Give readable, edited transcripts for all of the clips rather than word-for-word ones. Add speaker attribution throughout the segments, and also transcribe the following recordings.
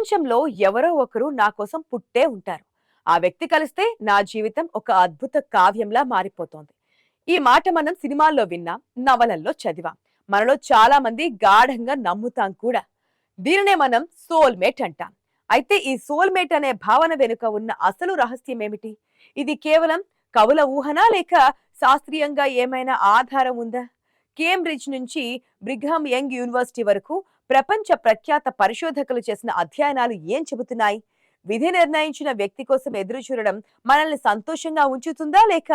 Speaker 1: ప్రపంచంలో ఎవరో ఒకరు నా కోసం పుట్టే ఉంటారు. ఆ వ్యక్తి కలిస్తే నా జీవితం ఒక అద్భుత కావ్యంలా మారిపోతోంది. ఈ మాట మనం సినిమాల్లో విన్నాం, నవలల్లో చదివాం. మనలో చాలా మంది గాఢంగా నమ్ముతాం కూడా. దీనినే మనం సోల్మేట్ అంటాం. అయితే ఈ సోల్మేట్ అనే భావన వెనుక ఉన్న అసలు రహస్యం ఏమిటి? ఇది కేవలం కవుల ఊహనా లేక శాస్త్రీయంగా ఏమైనా ఆధారం ఉందా? కేంబ్రిడ్జ్ నుంచి బ్రిగ్హామ్ యంగ్ యూనివర్సిటీ వరకు ప్రపంచ ప్రఖ్యాత పరిశోధకులు చేసిన అధ్యయనాలు ఏం చెబుతున్నాయి? విధి నిర్ణయించిన వ్యక్తి కోసం ఎదురు చూడడం మనల్ని సంతోషంగా ఉంచుతుందా లేక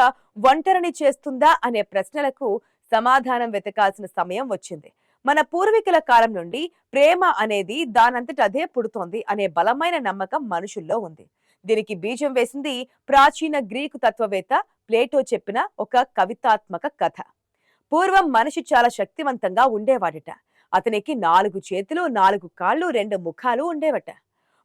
Speaker 1: ఒంటరిని చేస్తుందా అనే ప్రశ్నలకు సమాధానం వెతకాల్సిన సమయం వచ్చింది. మన పూర్వీకుల కాలం నుండి ప్రేమ అనేది దానంతట అదే పుడుతోంది అనే బలమైన నమ్మకం మనుషుల్లో ఉంది. దీనికి బీజం వేసింది ప్రాచీన గ్రీకు తత్వవేత్త ప్లేటో చెప్పిన ఒక కవితాత్మక కథ. పూర్వం మనిషి చాలా శక్తివంతంగా ఉండేవాడట. అతనికి 4 చేతులు, 4 కాళ్ళు, 2 ముఖాలు ఉండేవట.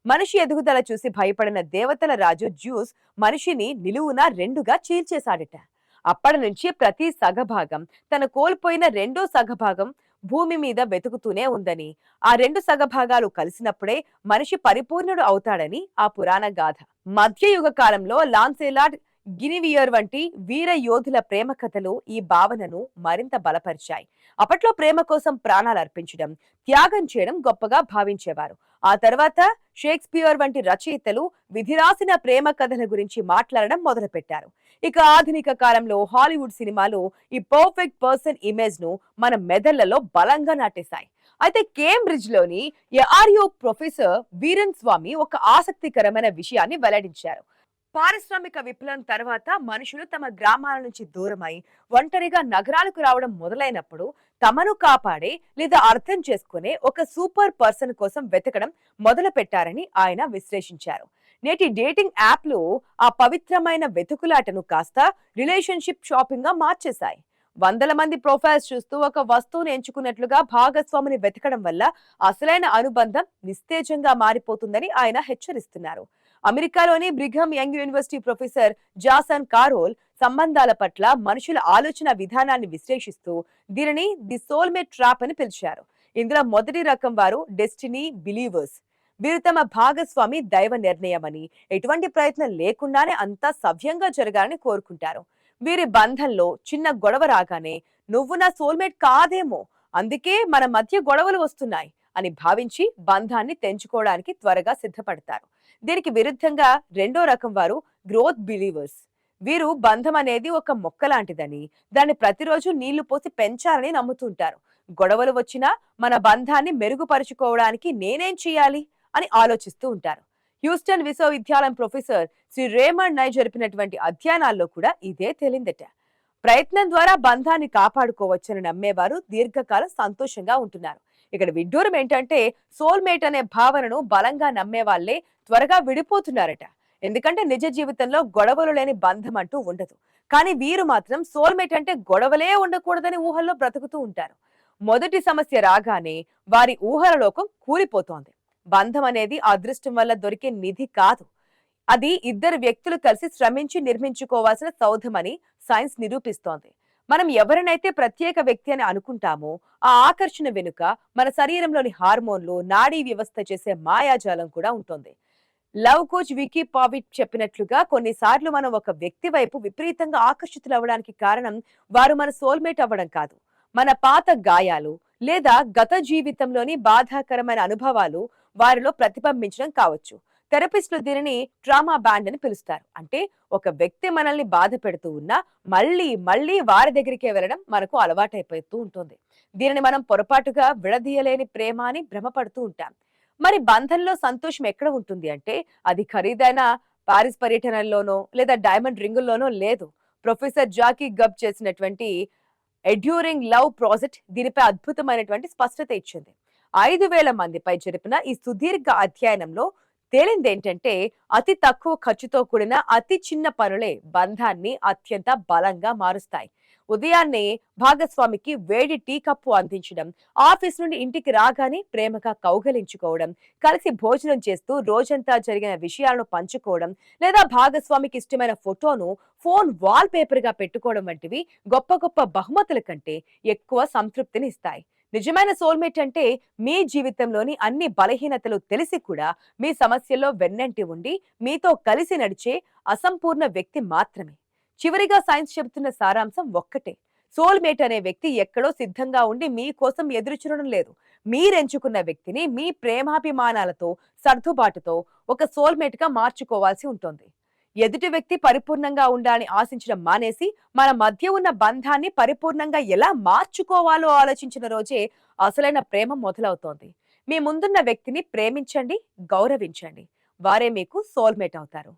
Speaker 1: మనిషి ఎదుగుదల చూసి భయపడిన దేవతల రాజు జ్యూస్ మనిషిని నిలువున 2గా చీల్చేశాడట. అప్పటి నుంచి ప్రతి సగభాగం తన కోల్పోయిన రెండో సగభాగం భూమి మీద వెతుకుతూనే ఉందని, ఆ 2 సగభాగాలు కలిసినప్పుడే మనిషి పరిపూర్ణుడు అవుతాడని ఆ పురాణ గాథ. మధ్యయుగ కాలంలో లాన్సెలాట్, గినివియర్ వంటి వీర యోధుల ప్రేమ కథలు ఈ భావనను మరింత బలపరిచాయి. అప్పట్లో ప్రేమ కోసం ప్రాణాలు అర్పించడం, త్యాగం చేయడం గొప్పగా భావించేవారు. ఆ తర్వాత షేక్స్పియర్ వంటి రచయితలు విధిరాసిన ప్రేమ కథల గురించి మాట్లాడడం మొదలుపెట్టారు. ఇక ఆధునిక కాలంలో హాలీవుడ్ సినిమాలు ఈ పర్ఫెక్ట్ పర్సన్ ఇమేజ్ ను మన మెదళ్లలో బలంగా నాటేశాయి. అయితే కేంబ్రిడ్జ్ లోని ఏఆర్యు ప్రొఫెసర్ వీరన్ స్వామి ఒక ఆసక్తికరమైన విషయాన్ని వెల్లడించారు. పారిశ్రామిక విప్లవం తర్వాత మనుషులు తమ గ్రామాల నుంచి దూరమై ఒంటరిగా నగరాలకు రావడం మొదలైనప్పుడు తమను కాపాడే లేదా అర్థం చేసుకునే ఒక సూపర్ పర్సన్ కోసం వెతకడం మొదలు పెట్టారని ఆయన విశ్లేషించారు. నేటి డేటింగ్ యాప్లు ఆ పవిత్రమైన వెతుకులాటను కాస్త రిలేషన్షిప్ షాపింగ్ గా మార్చేశాయి. వందల మంది ప్రొఫైల్స్ చూస్తూ ఒక వస్తువును ఎంచుకున్నట్లుగా భాగస్వామిని వెతకడం వల్ల అసలైన అనుబంధం నిస్తేజంగా మారిపోతుందని ఆయన హెచ్చరిస్తున్నారు. అమెరికాలోని Brigham Young University professor Jason Carroll సంబంధాల పట్ల మనుషుల ఆలోచన విధానాన్ని విశ్లేషిస్తూ దీనిని ది సోల్మేట్ ట్రాప్ అని పిలిచారు. ఇందులో మొదటి రకం వారు డెస్టినీ బిలీవర్స్. వీరు తమ భాగస్వామి దైవ నిర్ణయమని, ఎటువంటి ప్రయత్నం లేకుండానే అంతా సవ్యంగా జరగాలని కోరుకుంటారు. వీరి బంధంలో చిన్న గొడవ రాగానే నువ్వు నా సోల్మేట్ కాదేమో, అందుకే మన మధ్య గొడవలు వస్తున్నాయి అని భావించి బంధాన్ని తెంచుకోవడానికి త్వరగా సిద్ధపడతారు. దీనికి విరుద్ధంగా రెండో రకం వారు గ్రోత్ బిలీవర్స్. వీరు బంధం అనేది ఒక మొక్క లాంటిదని, దాన్ని ప్రతిరోజు నీళ్లు పోసి పెంచాలని నమ్ముతుంటారు. గొడవలు వచ్చినా మన బంధాన్ని మెరుగుపరుచుకోవడానికి నేనేం చేయాలి అని ఆలోచిస్తూ ఉంటారు. హ్యూస్టన్ విశ్వవిద్యాలయం ప్రొఫెసర్ శ్రీ రేమండ్ నై జరిపినటువంటి అధ్యయనాల్లో కూడా ఇదే తేలిందట. ప్రయత్నం ద్వారా బంధాన్ని కాపాడుకోవచ్చని నమ్మేవారు దీర్ఘకాలం సంతోషంగా ఉంటున్నారు. ఇక్కడ విడ్డూరం ఏంటంటే సోల్మేట్ అనే భావనను బలంగా నమ్మే వాళ్లే త్వరగా విడిపోతున్నారట. ఎందుకంటే నిజ జీవితంలో గొడవలు లేని బంధం అంటూ ఉండదు. కానీ వీరు మాత్రం సోల్మేట్ అంటే గొడవలే ఉండకూడదని ఊహల్లో బ్రతుకుతూ ఉంటారు. మొదటి సమస్య రాగానే వారి ఊహల లోకం కూలిపోతోంది. బంధం అనేది అదృష్టం వల్ల దొరికే నిధి కాదు. అది ఇద్దరు వ్యక్తులు కలిసి శ్రమించి నిర్మించుకోవాల్సిన సౌధమని సైన్స్ నిరూపిస్తోంది. మనం ఎవరినైతే ప్రత్యేక వ్యక్తి అని అనుకుంటామో ఆ ఆకర్షణ వెనుక మన శరీరంలోని హార్మోన్లు, నాడీ వ్యవస్థ చేసే మాయాజాలం కూడా ఉంటుంది. లవ్ కోచ్ వికీ పావిట్ చెప్పినట్లుగా కొన్నిసార్లు మనం ఒక వ్యక్తి వైపు విపరీతంగా ఆకర్షితులవ్వడానికి కారణం వారు మన సోల్మేట్ అవ్వడం కాదు, మన పాత గాయాలు లేదా గత జీవితంలోని బాధాకరమైన అనుభవాలు వారిలో ప్రతిబింబించడం కావచ్చు. థెరపిస్టులు దీనిని ట్రామా బ్యాండ్ అని పిలుస్తారు. అంటే ఒక వ్యక్తి మనల్ని బాధ పెడుతూ ఉన్నా మళ్ళీ మళ్ళీ వారి దగ్గరికే వెళ్ళడం మనకు అలవాటైపోతూ ఉంటుంది. దీనిని మనం పొరపాటుగా విడదీయలేని ప్రేమ అని భ్రమపడుతూ ఉంటాం. మరి బంధంలో సంతోషం ఎక్కడ ఉంటుంది అంటే అది ఖరీదైన పారిస్ పర్యటనల్లోనో లేదా డైమండ్ రింగుల్లోనో లేదు. ప్రొఫెసర్ జాకీ గబ్ చేసినటువంటి ఎడ్యూరింగ్ లవ్ ప్రాజెక్ట్ దీనిపై అద్భుతమైనటువంటి స్పష్టత ఇచ్చింది. 5,000 మందిపై జరిపిన ఈ సుదీర్ఘ అధ్యయనంలో తేలిందేంటంటే అతి తక్కువ ఖర్చుతో కూడిన అతి చిన్న పనులే బంధాన్ని అత్యంత బలంగా మారుస్తాయి. ఉదయాన్నే భాగస్వామికి వేడి టీ కప్పు అందించడం, ఆఫీస్ నుండి ఇంటికి రాగానే ప్రేమగా కౌగలించుకోవడం, కలిసి భోజనం చేస్తూ రోజంతా జరిగిన విషయాలను పంచుకోవడం, లేదా భాగస్వామికి ఇష్టమైన ఫోటోను ఫోన్ వాల్ పేపర్ గా పెట్టుకోవడం వంటివి గొప్ప గొప్ప బహుమతుల కంటే ఎక్కువ సంతృప్తిని ఇస్తాయి. నిజమైన సోల్మేట్ అంటే మీ జీవితంలోని అన్ని బలహీనతలు తెలిసి కూడా మీ సమస్యల్లో వెన్నంటి ఉండి మీతో కలిసి నడిచే అసంపూర్ణ వ్యక్తి మాత్రమే. చివరిగా సైన్స్ చెబుతున్న సారాంశం ఒక్కటే: సోల్మేట్ అనే వ్యక్తి ఎక్కడో సిద్ధంగా ఉండి మీకోసం ఎదురు చూడడం లేదు. మీరెంచుకున్న వ్యక్తిని మీ ప్రేమాభిమానాలతో, సర్దుబాటుతో ఒక సోల్మేట్ గా మార్చుకోవాల్సి ఉంటుంది. ఎదుటి వ్యక్తి పరిపూర్ణంగా ఉండాలని ఆశించడం మానేసి, మన మధ్య ఉన్న బంధాన్ని పరిపూర్ణంగా ఎలా మార్చుకోవాలో ఆలోచించిన రోజే అసలైన ప్రేమ మొదలవుతోంది. మీ ముందున్న వ్యక్తిని ప్రేమించండి, గౌరవించండి. వారే మీకు సోల్మేట్ అవుతారు.